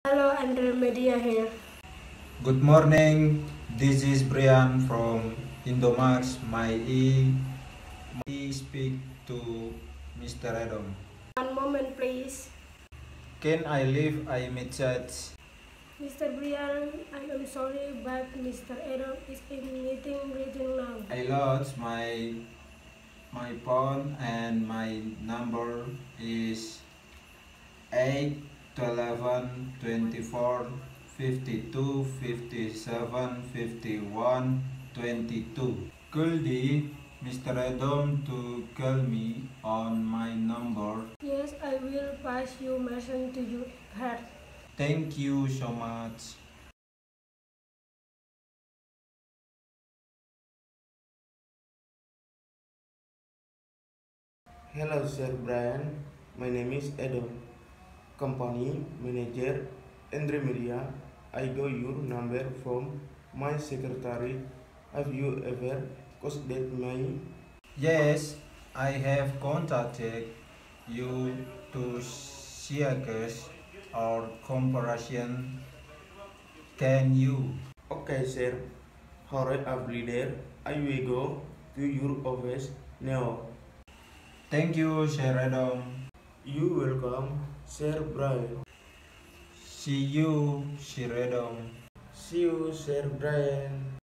Hello, Andre Media here. Good morning, this is Brian from Indomax. My speak to Mr. Adam. One moment, please. Can I leave a message? Mr. Brian, I am sorry, but Mr. Adam is in meeting now. I lost my phone and my number is 8 11 24 52 57 51 22. Could Mr. Adam to call me on my number? Yes, I will pass your message to you. Her. Thank you so much. Hello, Sir Brian. My name is Adam, company manager, Andre Media. I got your number from my secretary. Have you ever contacted me? Yes, I have contacted you to Tugas or comparison. Can you? Okay, sir. Hurry up, leader. I will go to your office now. Thank you, Sir Adam. You welcome, Sir Brian. See you, Sir Adam. See you, Sir Brian.